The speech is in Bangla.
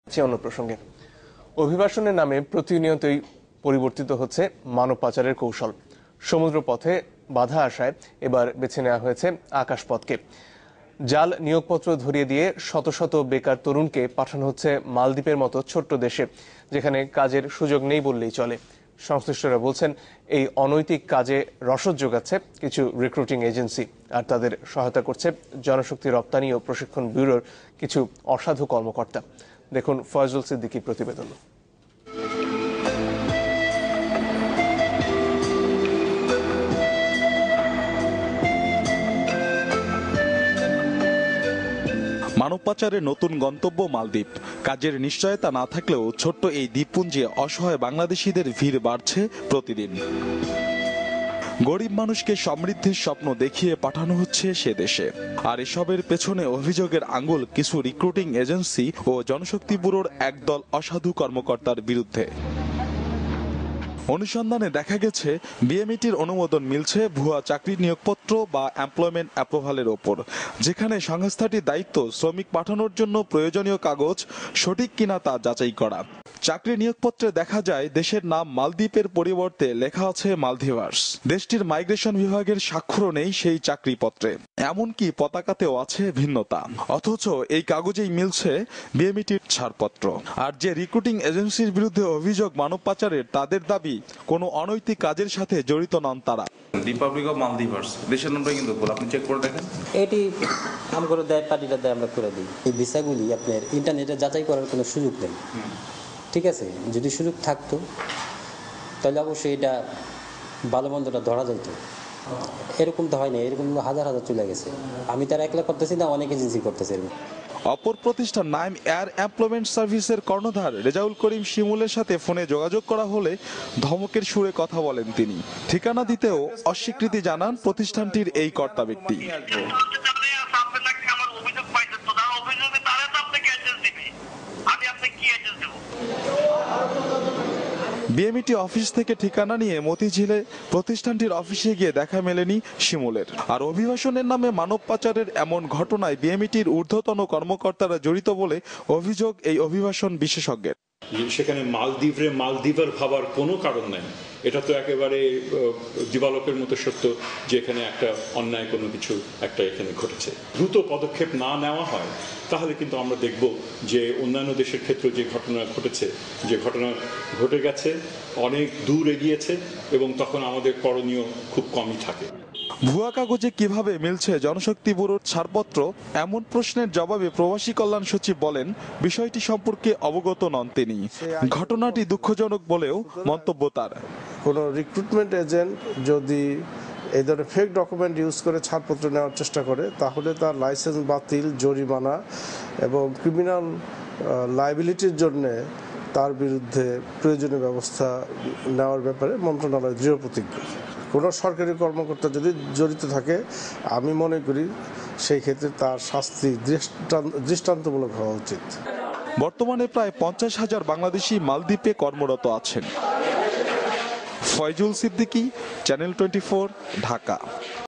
অন্য প্রসঙ্গে অভিবাসনের নামে প্রতিনিয়তই পরিবর্তিত হচ্ছে মানব পাচারের কৌশল। সমুদ্র পথে বাধা আসায় এবার বেছে নেওয়া হয়েছে আকাশপথকে। জাল নিয়োগপত্র ধরিয়ে দিয়ে শত শত বেকার তরুণকে পাঠানো হচ্ছে মালদ্বীপের মতো ছোট্ট দেশে, যেখানে কাজের সুযোগ নেই বললেই চলে। সংশ্লিষ্টরা বলছেন, এই অনৈতিক কাজে রসদ যোগাচ্ছে কিছু রিক্রুটিং এজেন্সি, আর তাদের সহায়তা করছে জনশক্তি রপ্তানি ও প্রশিক্ষণ ব্যুরোর কিছু অসাধু কর্মকর্তা। দেখুন ফয়জুল সিদ্দিকীর প্রতিবেদন। মানব পাচারের নতুন গন্তব্য মালদ্বীপ। কাজের নিশ্চয়তা না থাকলেও ছোট্ট এই দ্বীপপুঞ্জে অসহায় বাংলাদেশিদের ভিড় বাড়ছে প্রতিদিন। গরিব মানুষকে সমৃদ্ধির স্বপ্ন দেখিয়ে পাঠানো হচ্ছে সে দেশে, আর এসবের পেছনে অভিযোগের আঙুল কিছু রিক্রুটিং এজেন্সি ও জনশক্তি ব্যুরোর একদল অসাধু কর্মকর্তার বিরুদ্ধে। অনুসন্ধানে দেখা গেছে, বিএমইটির অনুমোদন মিলছে ভুয়া চাকরির নিয়োগপত্র বা এমপ্লয়মেন্ট অ্যাপ্রুভালের ওপর, যেখানে সংস্থাটির দায়িত্ব শ্রমিক পাঠানোর জন্য প্রয়োজনীয় কাগজ সঠিক কিনা তা যাচাই করা। চাকরি নিয়োগপত্রে দেখা যায় দেশের নাম মালদ্বীপের পরিবর্তে লেখা আছে মালদ্বীভার্স। দেশটির মাইগ্রেশন বিভাগের স্বাক্ষরও নেই সেই চাকরিপত্রে, এমনকি পতাকাতেও আছে ভিন্নতা। অথচ এই কাগজেই মিলছে বিএমইটির ছাড়পত্র। আর যে রিক্রুটিং এজেন্সির বিরুদ্ধে অভিযোগ মানব পাচারের, তাদের দাবি কোনো অনৈতিক কাজের সাথে জড়িত নন তারা। রিপাবলিক অফ মালদ্বীপার্স দেশের নামটা কিন্তু ভুল, আপনি চেক করে দেখেন। এটি আমগো দেয়, পার্টিটা দেয়, আমরা করে দিই। এই ভিসাগুলি আপনার ইন্টারনেটে যাচাই করার কোনো সুযোগ নেই, ঠিক আছে? যদি সুযোগ থাকতো তাহলে অবশ্যই এটা ভালো মন্দটা ধরা যেত। এরকম তো হয়নি, এরকম হাজার হাজার চলে গেছে। আমি তার একলা করতেছি না, অনেক এজেন্সি করতেছে। অপর প্রতিষ্ঠান নাইম এয়ার এমপ্লয়মেন্ট সার্ভিসের কর্ণধার রেজাউল করিম শিমুলের সাথে ফোনে যোগাযোগ করা হলে ধমকের সুরে কথা বলেন তিনি। ঠিকানা দিতেও অস্বীকৃতি জানান প্রতিষ্ঠানটির এই কর্তা ব্যক্তি। বিএমইটি অফিস থেকে ঠিকানা নিয়ে মতিঝিলে প্রতিষ্ঠানটির অফিসে গিয়ে দেখা মেলেনি শিমুলের। আর অভিবাসনের নামে মানব পাচারের এমন ঘটনায় বিএমইটির ঊর্ধ্বতন কর্মকর্তারা জড়িত বলে অভিযোগ এই অভিবাসন বিশেষজ্ঞের। সেখানে মালদ্বীপে মালদ্বীপের ভাবার কোনো কারণ নেই। এটা তো একেবারে দিবালোকের মতো সত্য যে এখানে একটা অন্যায় কোনো কিছু একটা এখানে ঘটেছে। দ্রুত পদক্ষেপ না নেওয়া হয় তাহলে কিন্তু আমরা দেখব যে অন্যান্য দেশের ক্ষেত্রে যে ঘটনা ঘটেছে, যে ঘটনা ঘটে গেছে, অনেক দূর এগিয়েছে এবং তখন আমাদের করণীয় খুব কমই থাকে। ভুয়া কাগজে কিভাবে মিলছে জনশক্তি ব্যুরোর ছাড়পত্র, এমন প্রশ্নের জবাবে প্রবাসী কল্যাণ সচিব বলেন, বিষয়টি সম্পর্কে অবগত নন তিনি। ঘটনাটি দুঃখজনক বলেও মন্তব্য তার। কোনো রিক্রুটমেন্ট এজেন্ট যদি এই ধরনের ফেক ডকুমেন্ট ইউজ করে ছাড়পত্র নেওয়ার চেষ্টা করে, তাহলে তার লাইসেন্স বাতিল, জরিমানা এবং ক্রিমিনাল লায়াবিলিটির জন্যে তার বিরুদ্ধে প্রয়োজনীয় ব্যবস্থা নেওয়ার ব্যাপারে মন্ত্রণালয় দৃঢ় প্রতিজ্ঞ। কোনো সরকারি কর্মকর্তা যদি জড়িত থাকে, আমি মনে করি সেই ক্ষেত্রে তার শাস্তি দৃষ্টান্তমূলক হওয়া উচিত। বর্তমানে প্রায় 50,000 বাংলাদেশি মালদ্বীপে কর্মরত আছেন। ফয়জুল সিদ্দিকী, চ্যানেল 24, ঢাকা।